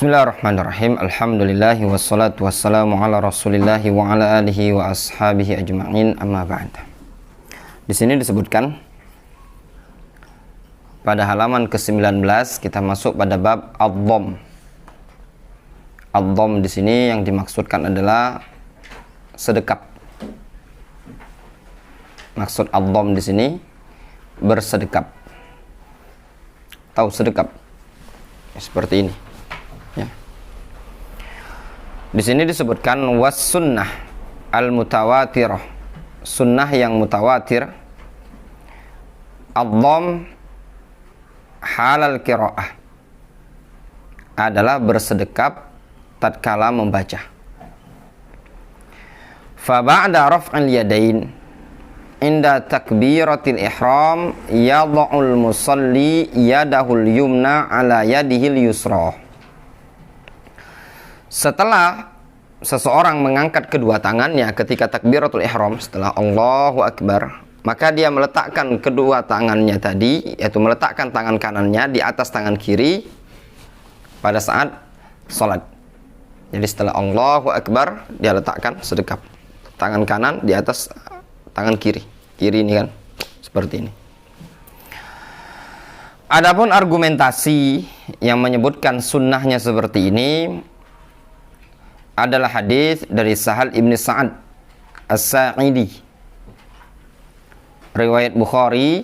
Bismillahirrahmanirrahim. Alhamdulillahi wassalatu wassalamu ala rasulillahi wa ala alihi wa ashabihi ajma'in, amma ba'd. Di sini disebutkan pada halaman ke-19 kita masuk pada bab ad-dhamm. Ad-dhamm di sini yang dimaksudkan adalah sedekap. Maksud ad-dhamm di sini bersedekap. Tahu sedekap? Seperti ini. Ya. Di sini disebutkan was sunnah al mutawatirah, sunnah yang mutawatir, ad-dhamm halal qiraah adalah bersedekap tatkala membaca. Fa ba'da raf'il yadain inda takbiratil ihram yadha'ul musalli yadahul yumna ala yadihil yusra. Setelah seseorang mengangkat kedua tangannya ketika takbiratul ihram, setelah Allahu Akbar, maka dia meletakkan kedua tangannya tadi, yaitu meletakkan tangan kanannya di atas tangan kiri pada saat sholat. Jadi setelah Allahu Akbar, dia letakkan sedekap tangan kanan di atas tangan kiri. Kiri ini kan seperti ini. Adapun argumentasi yang menyebutkan sunnahnya seperti ini adalah hadis dari Sahal ibn Sa'ad As-Sa'idi, riwayat Bukhari,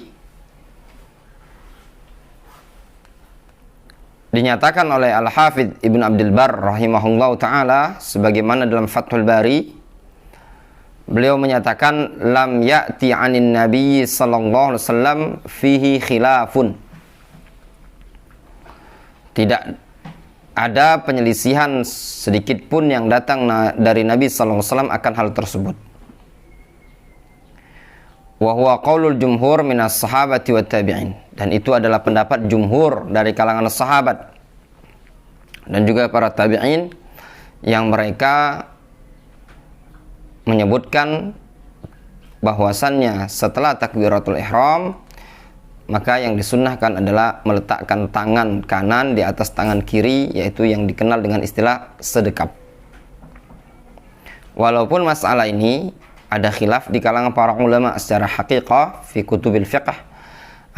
dinyatakan oleh Al-Hafidh Ibn Abdul Barr rahimahullah ta'ala sebagaimana dalam Fathul Bari. Beliau menyatakan lam ya'ti 'anin nabiy sallallahu alaihi wasallam fihi khilafun, tidak ada penyelisihan sedikit pun yang datang dari Nabi sallallahu alaihi wasallam akan hal tersebut. Wa huwa qaulul jumhur minas sahabati wat tabi'in, dan itu adalah pendapat jumhur dari kalangan sahabat dan juga para tabi'in yang mereka menyebutkan bahwasannya setelah takbiratul ihram maka yang disunnahkan adalah meletakkan tangan kanan di atas tangan kiri, yaitu yang dikenal dengan istilah sedekap. Walaupun masalah ini ada khilaf di kalangan para ulama secara haqiqah fi kutubil fiqh,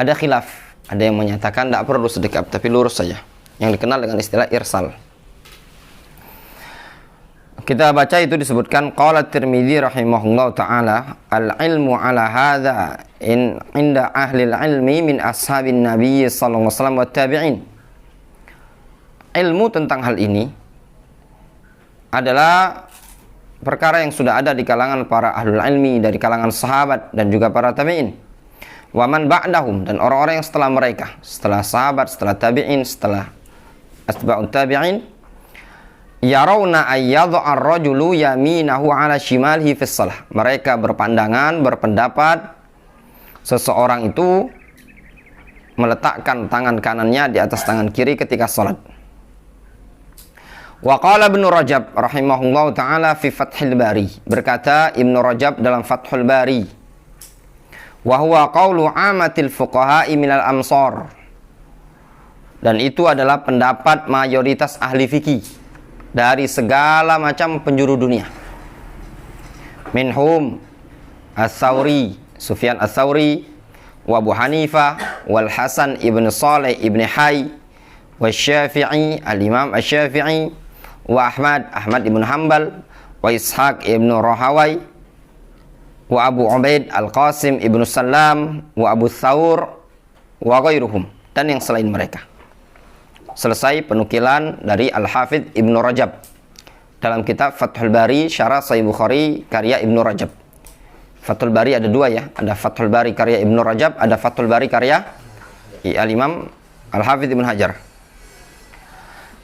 ada khilaf, ada yang menyatakan tidak perlu sedekap tapi lurus saja, yang dikenal dengan istilah irsal. Kita baca itu disebutkan qala Tirmidzi rahimahullah ta'ala al-ilmu ala hadza inda ahli al-ilmi min ashabin nabiy sallallahu alaihi wasallam wa tabi'in. Ilmu tentang hal ini adalah perkara yang sudah ada di kalangan para ahlul ilmi dari kalangan sahabat dan juga para tabi'in. Wa man ba'dahum, dan orang-orang yang setelah mereka, setelah sahabat, setelah tabi'in, setelah atba'ut tabi'in, yarawna ayyadha ar-rajulu yaminahu ala shimalihi fi shalah. Mereka berpendapat seseorang itu meletakkan tangan kanannya di atas tangan kiri ketika salat. Wa qala Ibnu Rajab rahimahullahu taala fi Fathul Bari, berkata Ibnu Rajab dalam Fathul Bari, wa huwa qaulu amatil fuqaha'i minal amsar, dan itu adalah pendapat mayoritas ahli fikih dari segala macam penjuru dunia. Minhum As-Sawri, Sufyan As-Sawri, wa Abu Hanifah, wal Hasan ibn Saleh ibn Hay, wa Syafi'i, al-Imam Asy-Syafi'i, wa Ahmad ibn Hanbal, wa Ishaq ibn Rahawai, wa Abu Ubaid Al-Qasim ibn Salam, wa Abu Thawr, wa ghairuhum, dan yang selain mereka. Selesai penukilan dari Al-Hafidh Ibnu Rajab dalam kitab Fathul Bari Syarah Sahih Bukhari karya Ibnu Rajab. Fathul Bari ada dua ya, ada Fathul Bari karya Ibnu Rajab, ada Fathul Bari karya Al-Imam Al-Hafidh Ibnu Hajar.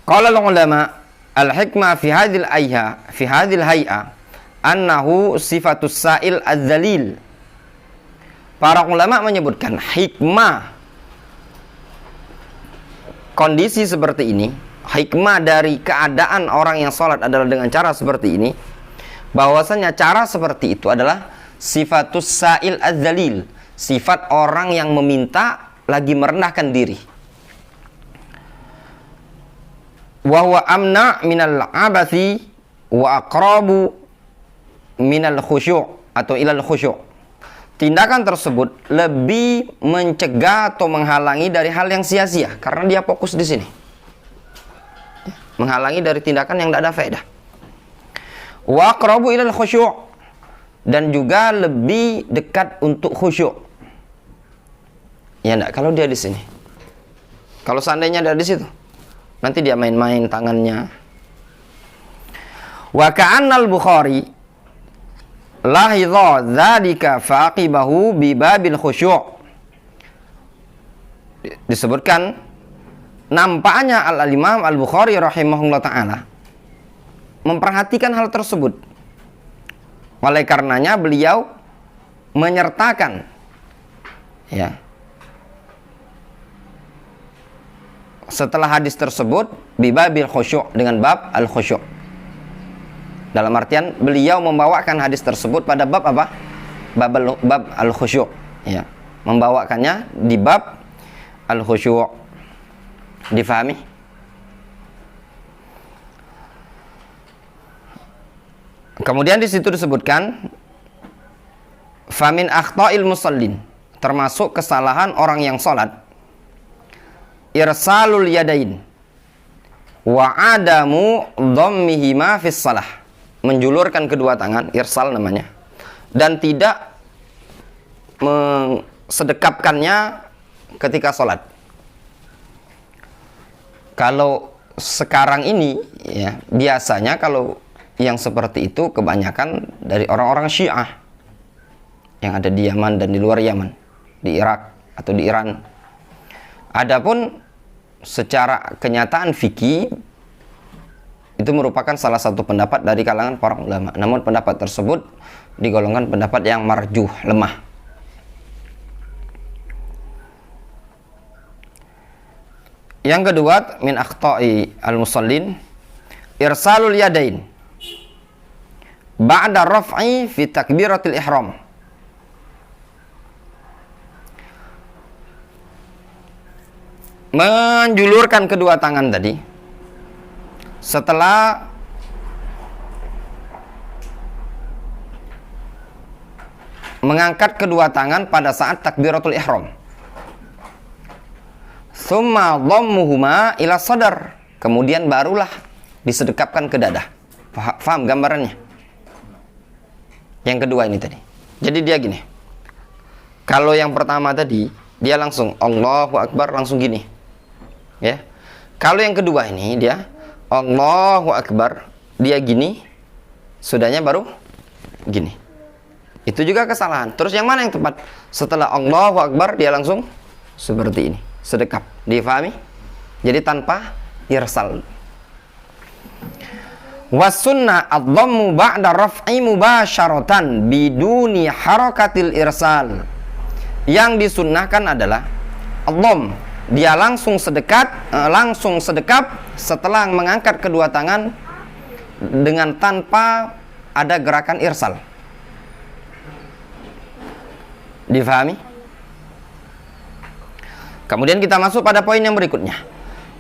Qala al-ulama al-hikmah fi hadhil hay'a annahu sifatus sa'il adz-dzalil. Para ulama menyebutkan hikmah kondisi seperti ini, hikmah dari keadaan orang yang sholat adalah dengan cara seperti ini, bahwasanya cara seperti itu adalah sifatus sa'il az-zalil, sifat orang yang meminta lagi merendahkan diri. wa huwa amna minal abathi wa aqrabu minal khusyu' atau ilal khusyu'. Tindakan tersebut lebih mencegah atau menghalangi dari hal yang sia-sia karena dia fokus di sini. Menghalangi dari tindakan yang tidak ada faedah. Wa aqrabu ilal khusyu', dan juga lebih dekat untuk khusyuk. Ya enggak, kalau dia di sini. Kalau seandainya ada di situ, nanti dia main-main tangannya. Wa ka'annal Bukhari lahidha dzalika faqibahu bi babil khusyu'. Disebutkan nampaknya Al-Imam Al-Bukhari rahimahullah taala memperhatikan hal tersebut. Oleh karenanya beliau menyertakan ya setelah hadis tersebut bibabil khusyuk, dengan bab al khusyuk. Dalam artian beliau membawakan hadis tersebut pada bab apa? Bab al khusyuk ya. Membawakannya di bab al khusyuk. Difahami? Kemudian di situ disebutkan famin akhta'il musallin, termasuk kesalahan orang yang salat, irsalul yadain wa adamu dhammihima fis salah, menjulurkan kedua tangan, irsal namanya, dan tidak sedekapkannya ketika salat. Kalau sekarang ini ya, biasanya kalau yang seperti itu kebanyakan dari orang-orang Syiah yang ada di Yaman dan di luar Yaman, di Irak atau di Iran. Adapun secara kenyataan fikih itu merupakan salah satu pendapat dari kalangan para ulama. Namun pendapat tersebut digolongkan pendapat yang marjuh, lemah. Yang kedua, min akhta'i al-musallin irsalul yadain ba'da raf'i fi takbiratil ihram. Menjulurkan kedua tangan tadi setelah mengangkat kedua tangan pada saat takbiratul ihram. Tsumma dhammuhuma ila sadar, kemudian barulah disedekapkan ke dada. Faham gambarannya? Yang kedua ini tadi. Jadi dia gini. Kalau yang pertama tadi dia langsung Allahu Akbar, langsung gini. Ya. Kalau yang kedua ini dia Allahu Akbar, dia gini, sudahnya baru gini. Itu juga kesalahan. Terus yang mana yang tepat? Setelah Allahu Akbar dia langsung seperti ini, sedekap. Difahami? Jadi tanpa irsal. Wasunnah ad-dhammu ba'da raf'i mubasyaratan biduni harakatil irsal. Yang disunnahkan adalah ad-dhamm, dia langsung sedekap setelah mengangkat kedua tangan dengan tanpa ada gerakan irsal. Difahami? Kemudian kita masuk pada poin yang berikutnya.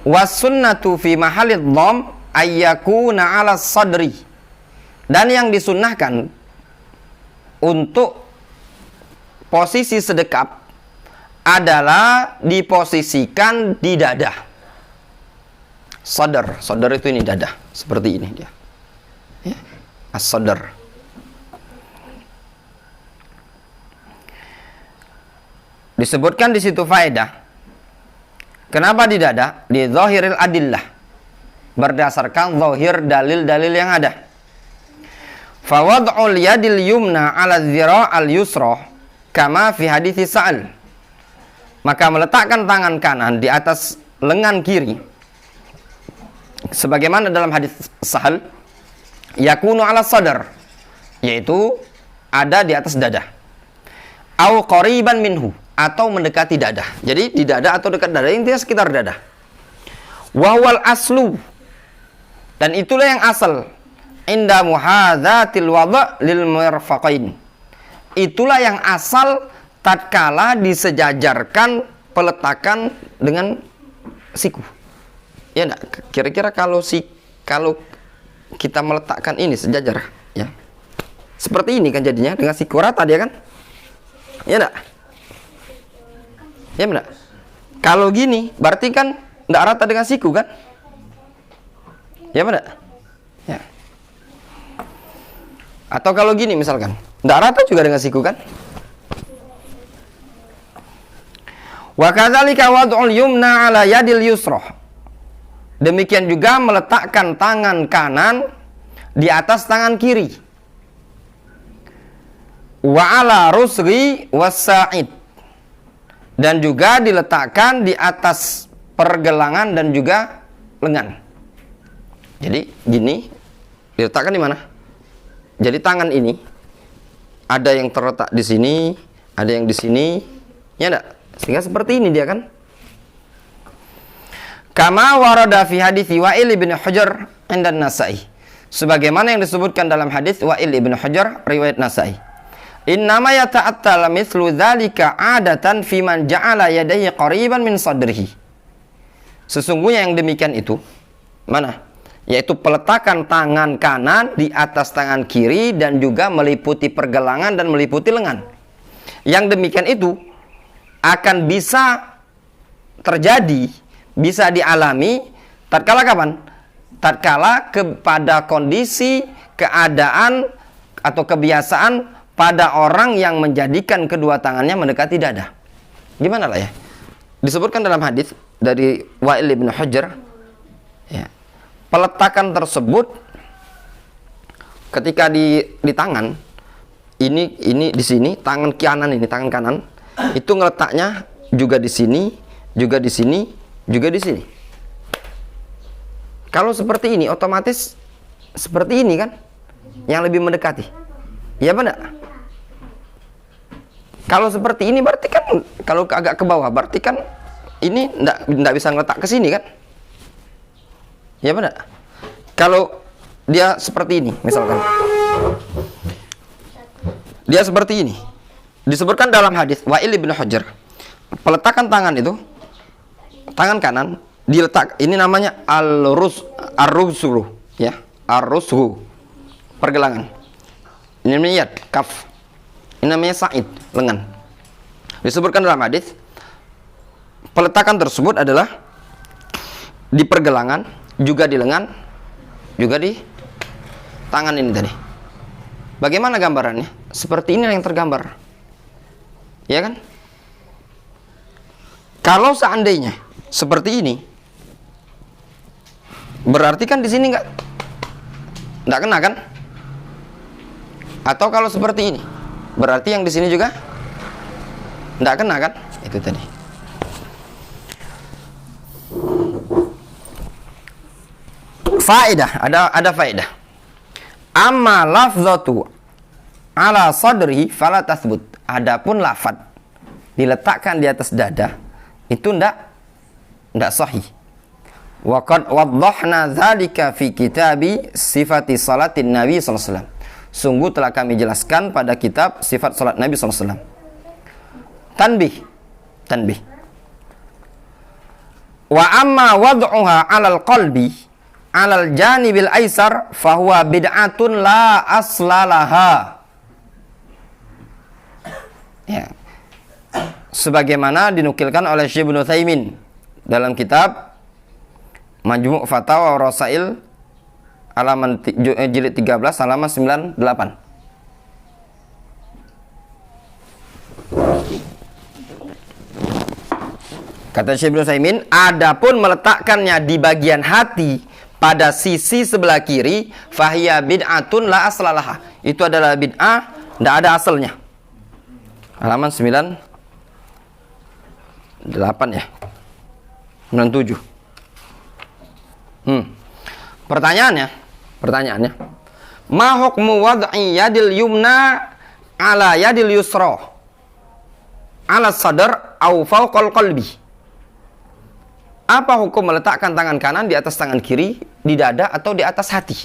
Wasunnatu fi mahallid dhamm ayyakuna 'ala sadri. Dan yang disunnahkan untuk posisi sedekap adalah diposisikan di dada. Sadar itu ini dada, seperti ini dia. Ya. As-sadar. Disebutkan di situ faedah. Kenapa di dada? Di zahiril adillah, berdasarkan zahir dalil-dalil yang ada. Fawad'ul yadil yumna 'ala dzira' al-yusra kama fi hadits Sa'al. Maka meletakkan tangan kanan di atas lengan kiri sebagaimana dalam hadis Sa'al, yakunu 'ala sadar, yaitu ada di atas dada. Au qariban minhu, atau mendekati dada. Jadi di dada atau dekat dada, intinya sekitar dada. Wahwal aslu, dan itulah yang asal. Inda muhadzatil wada' lil mirfaqain, itulah yang asal tatkala disejajarkan peletakan dengan siku. Ya enggak? Kira-kira kalau kita meletakkan ini sejajar, ya. Seperti ini kan jadinya dengan siku rata dia kan? Ya enggak? Ya enggak? Kalau gini berarti kan enggak rata dengan siku kan? Ya enggak? Ya. Atau kalau gini misalkan, enggak rata juga dengan siku kan? Wa kadzalika wad'ul yumna 'ala yadil yusra. Demikian juga meletakkan tangan kanan di atas tangan kiri. Wa 'ala rusghi was-sa'id. Dan juga diletakkan di atas pergelangan dan juga lengan. Jadi gini, diletakkan di mana? Jadi tangan ini ada yang terletak di sini, ada yang di sini, ya enggak? Sehingga seperti ini dia kan. Kama warada fi hadits Wa'il ibn Hujr 'inda An-Nasa'i. Sebagaimana yang disebutkan dalam hadis Wa'il ibn Hujr riwayat Nasa'i. Innama yata'attal mithlu dzalika 'adatan fi man ja'ala yadayhi qariban min sadrihi. Sesungguhnya yang demikian itu mana? Yaitu peletakan tangan kanan di atas tangan kiri dan juga meliputi pergelangan dan meliputi lengan. Yang demikian itu akan bisa terjadi, bisa dialami tatkala kapan? Tatkala kepada kondisi, keadaan atau kebiasaan pada orang yang menjadikan kedua tangannya mendekati dada. Gimana lah ya? Disebutkan dalam hadis dari Wa'il bin Hujr, ya, peletakan tersebut ketika di tangan ini di sini, tangan kanan ini, tangan kanan itu ngeletaknya juga di sini, juga di sini, juga di sini. Kalau seperti ini otomatis seperti ini kan yang lebih mendekati. Ya benar. Kalau seperti ini berarti kan kalau agak ke bawah berarti kan ini enggak bisa ngeletak ke sini kan? Ya benar. Kalau dia seperti ini misalkan. Dia seperti ini. Disebutkan dalam hadis Wa'il bin Hujr, peletakan tangan itu, tangan kanan diletak, ini namanya ar-rusru, ya, ar-rusru, pergelangan. Ini namanya yad, kaf. Ini namanya sa'id, lengan. Disebutkan dalam hadis, peletakan tersebut adalah di pergelangan, juga di lengan, juga di tangan ini tadi. Bagaimana gambarannya? Seperti ini yang tergambar. Ya kan? Kalau seandainya seperti ini, berarti kan di sini enggak kena kan? Atau kalau seperti ini, berarti yang di sini juga enggak kena kan? Itu tadi. Faedah, ada faedah. Amma lafzatu ala sadri fala tathbut. Adapun lafaz diletakkan di atas dada itu ndak sahih. Wa qad waddahna dzalika fi kitabi sifati salatin Nabi sallallahu alaihi wasallam. Sungguh telah kami jelaskan pada kitab sifat salat Nabi sallallahu alaihi wasallam. Tanbih. Wa amma wad'uha 'alal qalbi 'alal janibil aisar fahuwa bid'atun la aslalaha. Ya. Sebagaimana dinukilkan oleh Syekh Ibnu Utsaimin dalam kitab Majmu' Fatawa wa Rasail halaman jilid 13 halaman 98. Kata Syekh Ibnu Utsaimin, adapun meletakkannya di bagian hati pada sisi sebelah kiri, fahiya bid'atun la aslalaha. Itu adalah bid'ah, tidak ada asalnya. Halaman 98 ya. 97. Pertanyaannya, ma hukmu wad'i yadil yumna ala yadil yusra ala sadar au fawqal qalbi? Apa hukum meletakkan tangan kanan di atas tangan kiri, di dada atau di atas hati?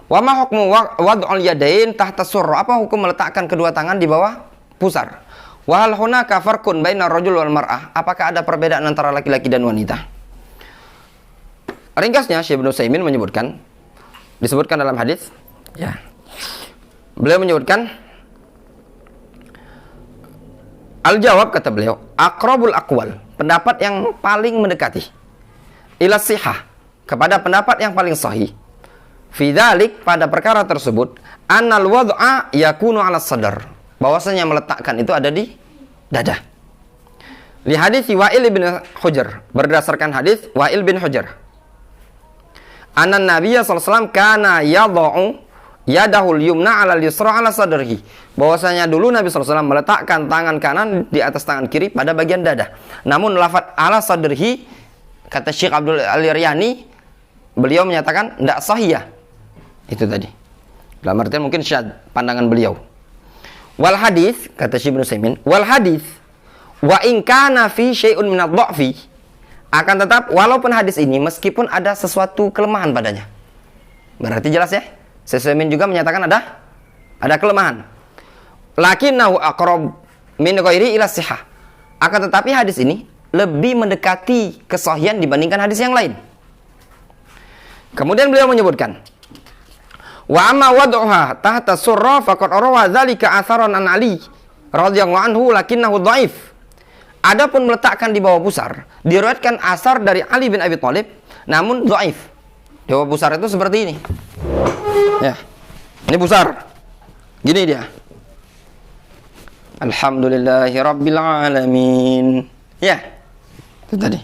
Wa ma hukmu wad'ul yadain tahta surra? Apa hukum meletakkan kedua tangan di bawah pusar? Wa hal hunaka farqun baina rajul wal mar'ah? Apakah ada perbedaan antara laki-laki dan wanita? ringkasnya Syekh Ibnu Utsaimin menyebutkan, disebutkan dalam hadis, ya. Beliau menyebutkan al-jawab, kata beliau, aqrabul aqwal, pendapat yang paling mendekati, ila sihah, kepada pendapat yang paling sahih, fi dzalik, pada perkara tersebut, annal wad'a yakunu 'ala sadr, bahwasanya meletakkan itu ada di dada. Li hadis Wa'il bin Hujr, berdasarkan hadis Wa'il bin Hujr, anna Nabiya sallallahu alaihi wasallam kana yad'u yadahul yumna 'ala al-yusra 'ala sadrihi, bahwasanya dulu Nabi sallallahu alaihi wasallam meletakkan tangan kanan di atas tangan kiri pada bagian dada. Namun lafaz 'ala sadrihi, kata Syekh Abdul Al-Riyani, beliau menyatakan tidak sahih. Itu tadi. Dalam artian mungkin syad pandangan beliau. Wal hadis, kata Syekh Ibnu Utsaimin, wal hadis wa in kana fi syai'un min ad-dha'fi, akan tetap walaupun hadis ini meskipun ada sesuatu kelemahan padanya. Berarti jelas ya? Syekh Utsaimin juga menyatakan ada kelemahan. Lakinnahu aqrab min ghairi ila sihah. Akan tetapi hadis ini lebih mendekati kesahihan dibandingkan hadis yang lain. Kemudian beliau menyebutkan, wa amma wad'uha tahta surra faqad rawa dzalika atharan an Ali radhiyallahu anhu lakinnahu dhaif. Adapun meletakkan di bawah pusar, diriwayatkan asar dari Ali bin Abi Thalib, namun dhaif. Di bawah pusar itu seperti ini. Ya. Ini pusar. Gini dia. Alhamdulillahirabbil alamin. Ya. Itu tadi.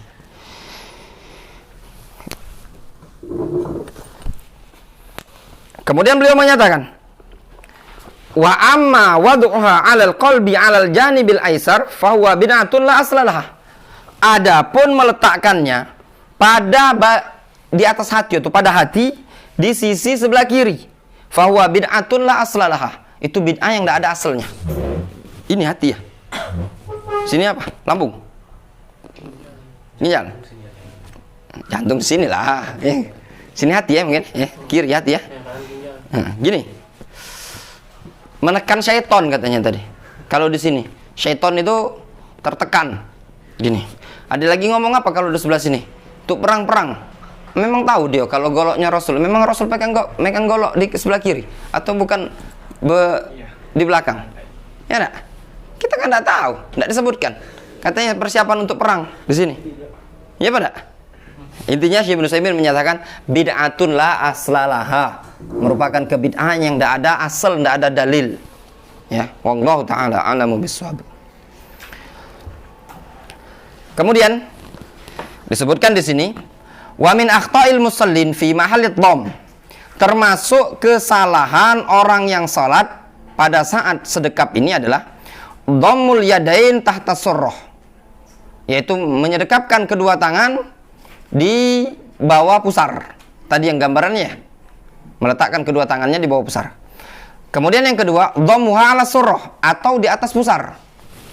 Kemudian beliau menyatakan, wa amma wad'uha 'alal qalbi 'alal janibil aisar fa huwa bid'atun la aslalah. Adapun meletakkannya pada di atas hati, atau pada hati di sisi sebelah kiri, fa huwa bid'atun la aslalah. Itu bid'ah yang tidak ada asalnya. Ini hati ya. Sini apa? Lambung. Ini jantung. Jantung di sini lah. Sini hati ya mungkin. Kiri hati ya. Gini. Menekan syaiton katanya tadi. Kalau di sini, syaiton itu tertekan. Gini. Ada lagi ngomong apa kalau di sebelah sini? Untuk perang-perang. Memang tahu dia kalau goloknya Rasul. Memang Rasul megang golok di sebelah kiri atau bukan di belakang. Ya enggak? Kita kan enggak tahu, enggak disebutkan. Katanya persiapan untuk perang di sini. Ya pada. Intinya Syekh Ibnu Utsaimin menyatakan bid'atun la aslalaha, merupakan kebid'ahan yang tidak ada asal, tidak ada dalil. Ya, wallahu taala a'lamu bissawab. Kemudian disebutkan di sini, wa min akhta'il musallin fi mahallid dham, termasuk kesalahan orang yang salat pada saat sedekap ini adalah dhammul yadain tahta surrah, yaitu menyedekapkan kedua tangan di bawah pusar. Tadi yang gambarannya, meletakkan kedua tangannya di bawah pusar. Kemudian yang kedua, dhammuha 'ala surrah, atau di atas pusar.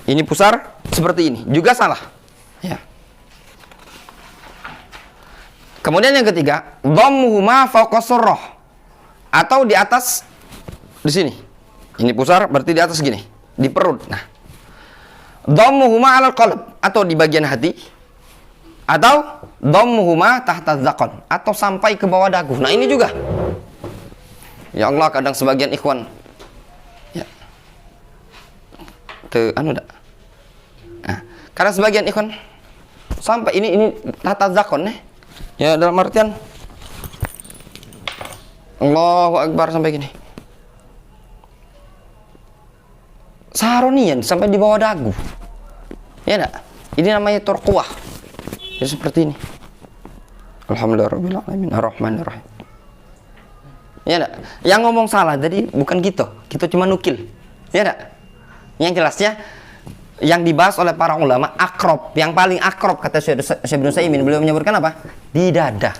Ini pusar seperti ini, juga salah. Ya. Kemudian yang ketiga, dhammuhuma fawqa surrah, atau di atas di sini. Ini pusar berarti di atas gini, di perut. Nah, dhammuhuma 'alal qalb, atau di bagian hati, atau dhammuhuma tahta dzaqan, atau sampai ke bawah dagu. Nah, ini juga. Ya Allah, kadang sebagian ikhwan ya. Nah, karena sebagian ikhwan sampai ini tahta dzaqan ya, dalam artian Allahu Akbar sampai gini. Saronian sampai di bawah dagu. Ya enggak? Ini namanya turquwah. Ya seperti ini. Alhamdulillahirabbil alamin arrahmanirrahim. Ya enggak? Yang ngomong salah tadi bukan kita. Kita cuma nukil. Ya enggak? Yang jelasnya yang dibahas oleh para ulama akrob, yang paling akrob kata Syekh Ibnu Utsaimin, beliau menyebutkan apa? Di dada.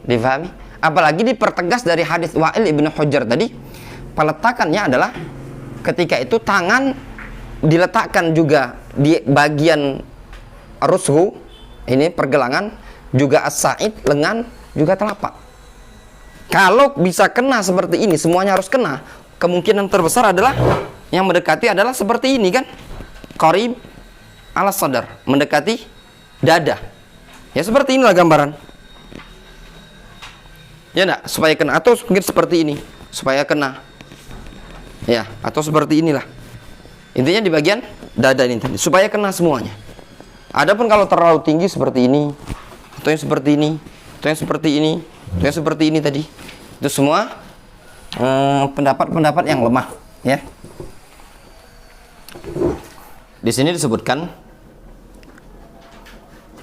Difahami? Apalagi dipertegas dari hadis Wa'il ibn Hujr tadi, peletakannya adalah ketika itu tangan diletakkan juga di bagian rushu, ini pergelangan, juga as-sa'id, lengan, juga telapak. Kalau bisa kena seperti ini, semuanya harus kena, kemungkinan terbesar adalah yang mendekati adalah seperti ini kan, qarib ala sadar, mendekati dada. Ya seperti inilah gambaran. Ya enggak? Supaya kena, atau mungkin seperti ini, supaya kena. Ya, atau seperti inilah. Intinya di bagian dada ini tadi, supaya kena semuanya. Adapun kalau terlalu tinggi seperti ini, atau yang seperti ini, atau yang seperti ini, atau yang seperti ini tadi, itu semua pendapat-pendapat yang lemah, ya. Di sini disebutkan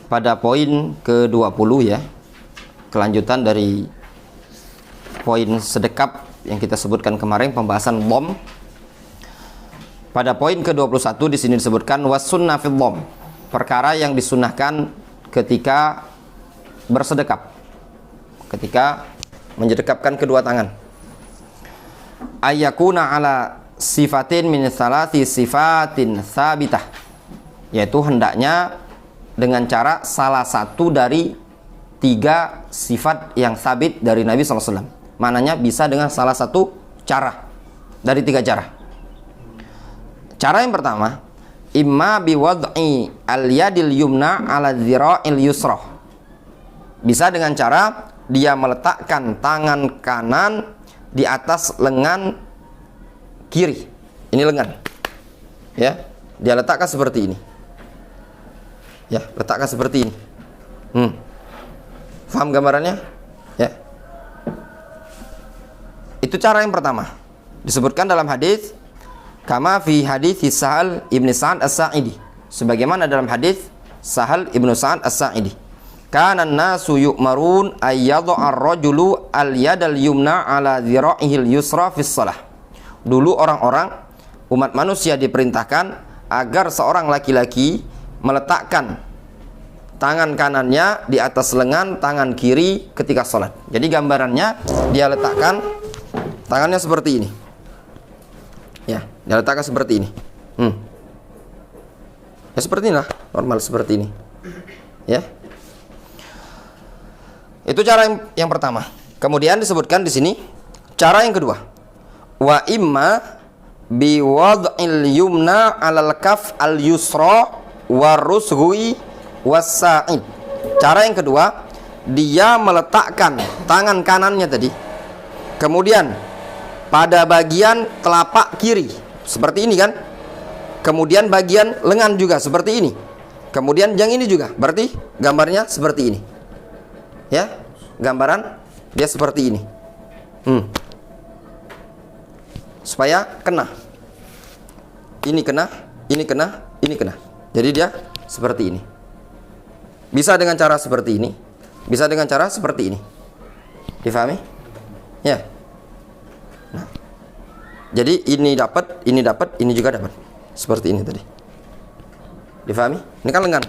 pada poin ke-20 ya, kelanjutan dari poin sedekap yang kita sebutkan kemarin, pembahasan dhom. Pada poin ke-21 di sini disebutkan wasunnah fil dhom, perkara yang disunnahkan ketika bersedekap, ketika menyedekapkan kedua tangan. Ayyakuna ala sifatin min salati sifatin sabitah, yaitu hendaknya dengan cara salah satu dari 3 sifat yang sabit dari Nabi SAW. Mananya bisa dengan salah satu cara dari 3 cara. Cara yang pertama, imma biwad'i al-yadil yumna ala dzira'il yusra. Bisa dengan cara dia meletakkan tangan kanan di atas lengan kiri. Ini lengan. Ya, dia letakkan seperti ini. Ya, letakkan seperti ini. Paham gambarannya? Ya. Itu cara yang pertama. Disebutkan dalam hadis kama fi hadis Sahal ibn Sa'ad as-Sa'idi. Sebagaimana dalam hadis Sahal ibn Sa'ad as-Sa'idi. Kana an-nasu yu'marun ay yad'a ar-rajulu al-yadal yumna ala dhira'ihil yusra fis shalah. Dulu orang-orang umat manusia diperintahkan agar seorang laki-laki meletakkan tangan kanannya di atas lengan tangan kiri ketika sholat. Jadi gambarannya dia letakkan tangannya seperti ini. Ya, dia letakkan seperti ini. Ya seperti inilah, normal seperti ini. Ya. Itu cara yang pertama. Kemudian disebutkan di sini cara yang kedua. Wa imma bi wad'il yumna 'alal kaf al yusra warusghi was-sa'id. Cara yang kedua, dia meletakkan tangan kanannya tadi, kemudian pada bagian telapak kiri seperti ini kan, kemudian bagian lengan juga seperti ini, kemudian yang ini juga, berarti gambarnya seperti ini. Ya, gambaran dia seperti ini. Supaya kena. Ini kena, ini kena, ini kena. Jadi dia seperti ini. Bisa dengan cara seperti ini, bisa dengan cara seperti ini. Difahami? Ya. Nah. Jadi ini dapat, ini juga dapat. Seperti ini tadi. Difahami? Ini kan lengan.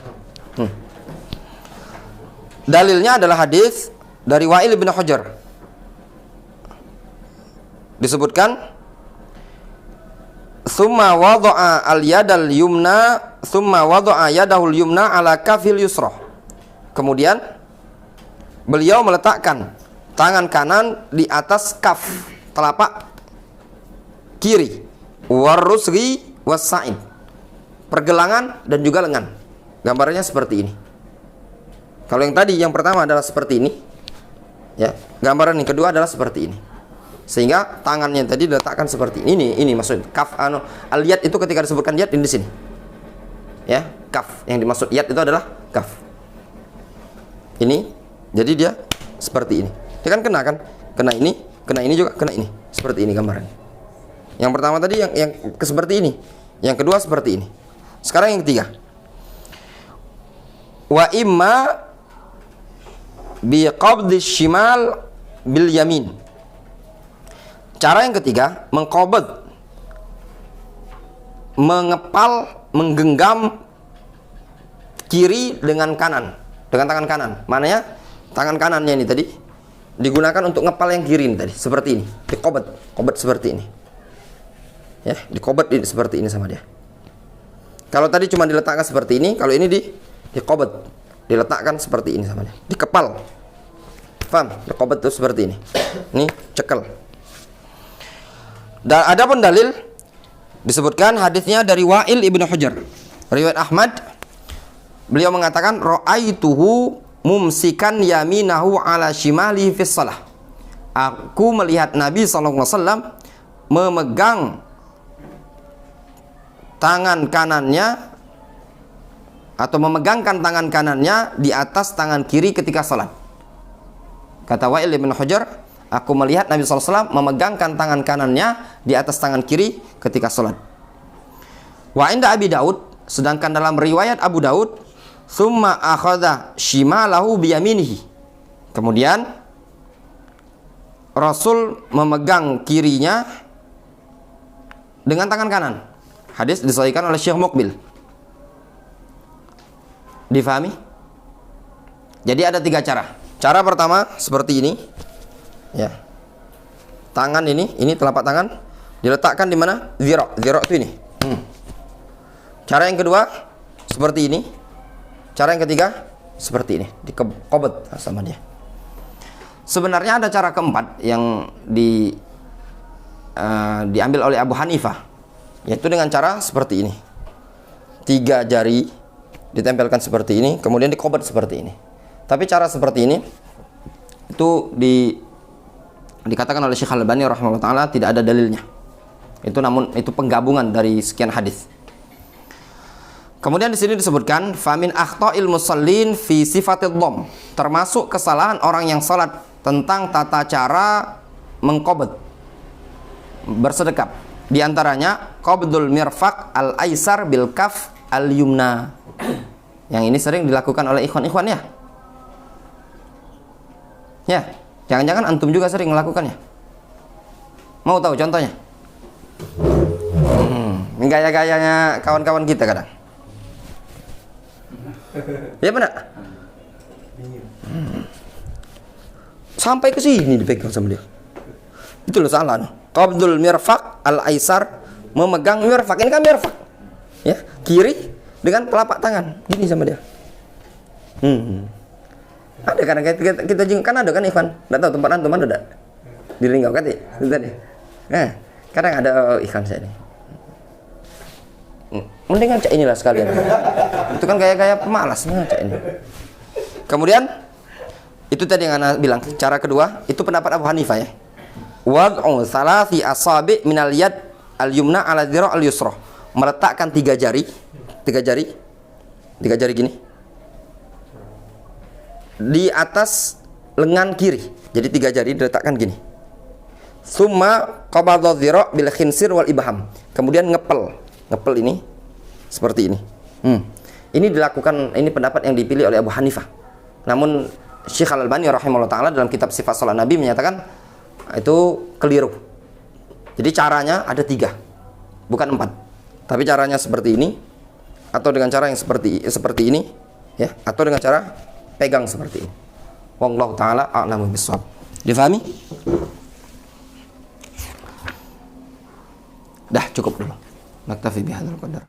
Dalilnya adalah hadis dari Wa'il bin Hujr. Disebutkan summa wada'a al-yadal yumna summa wada'a yadahul yumna ala kafil yusra. Kemudian beliau meletakkan tangan kanan di atas kaf telapak kiri, warusghi was-sa'id, pergelangan dan juga lengan. Gambarnya seperti ini. Kalau yang tadi yang pertama adalah seperti ini, ya, gambaran yang kedua adalah seperti ini. Sehingga tangannya tadi diletakkan seperti ini. Ini maksud kaf al-yad itu ketika disebutkan yad ini di sini. Ya, kaf yang dimaksud yad itu adalah kaf. Ini, jadi dia seperti ini. Dia kan kena kan? Kena ini juga kena ini. Seperti ini gambarannya. Yang pertama tadi yang seperti ini. Yang kedua seperti ini. Sekarang yang ketiga. Wa imma bi qabdi shimal bil yamin. Cara yang ketiga, mengqabad, mengepal, menggenggam kiri dengan kanan, dengan tangan kanan. Mananya tangan kanannya ini tadi digunakan untuk ngepal yang kiri ini tadi, seperti ini. Diqabad, qabad seperti ini. Ya, diqabad seperti ini sama dia. Kalau tadi cuma diletakkan seperti ini, kalau ini diqabad, diletakkan seperti ini sama dia. Dikepal. Paham? Diqabad itu seperti ini. Ini cekel. Dan ada pun dalil disebutkan hadisnya dari Wa'il ibn Hujr, riwayat Ahmad. Beliau mengatakan ra'aituhu mumsikan yaminahu ala shimalihi fis shalah. Aku melihat Nabi SAW memegang tangan kanannya atau memegangkan tangan kanannya di atas tangan kiri ketika salat. Kata Wa'il bin Hujr, aku melihat Nabi SAW memegangkan tangan kanannya di atas tangan kiri ketika salat. Wa inda Abi Daud, sedangkan dalam riwayat Abu Daud, summa akhadha shimalahu biyaminihi. Kemudian Rasul memegang kirinya dengan tangan kanan. Hadis disahihkan oleh Syekh Muqbil. Difahami? Jadi ada 3 cara. Cara pertama seperti ini. Ya. Tangan ini telapak tangan diletakkan di mana? Zira'. Zira' itu ini. Cara yang kedua seperti ini. Cara yang ketiga seperti ini, dikobot sama dia. Sebenarnya ada cara keempat yang diambil oleh Abu Hanifah, yaitu dengan cara seperti ini. 3 jari ditempelkan seperti ini, kemudian dikobot seperti ini. Tapi cara seperti ini itu dikatakan oleh Syekh Al-Albani rahimahullah taala tidak ada dalilnya. Namun itu penggabungan dari sekian hadis. Kemudian di sini disebutkan famin akhta'il musallin fi sifatil dham, termasuk kesalahan orang yang salat tentang tata cara mengqabd, bersedekap. Di antaranya qabdul mirfaq al-aisar bil kaf al-yumna. Yang ini sering dilakukan oleh ikhwan-ikhwan ya. Ya, jangan-jangan antum juga sering melakukannya. Mau tahu contohnya? Gaya-gayanya kawan-kawan kita kadang. Ya benar. Sampai ke sini dipegang sama dia. Itu loh salah. Qabdul mirfaq al-aisar, memegang mirfaq. Ini kan mirfaq. Ya, kiri dengan telapak tangan. Gini sama dia. Ada kadang kita kan ada kan Ikhwan? Enggak tahu tempat antum ada enggak? Di Ringgau kan ya? Tadi. Kadang ada ikan saya nih. Mendingan cak inilah sekalian. Itu kan gaya-gaya pemalas, cak ini. Kemudian itu tadi yang Ana bilang. Cara kedua itu pendapat Abu Hanifah ya. Wad'u salasi asabi' minal yad al-yumna ala dhira' al-yusra. Meletakkan 3 jari gini di atas lengan kiri. Jadi 3 jari diletakkan gini. Summa qabadha dhira' bil khinsir wal ibham. Kemudian ngepel ini seperti ini. Ini dilakukan, ini pendapat yang dipilih oleh Abu Hanifah. Namun Syekh Al-Albani rahimahullah taala dalam kitab Sifat Salat Nabi menyatakan itu keliru. Jadi caranya ada 3, bukan 4. Tapi caranya seperti ini, atau dengan cara yang seperti ini, ya, atau dengan cara pegang seperti ini. Wallahu taala a'lamu bissawab. Difahami? Dah cukup dulu. Naktafi bihadzal qadar.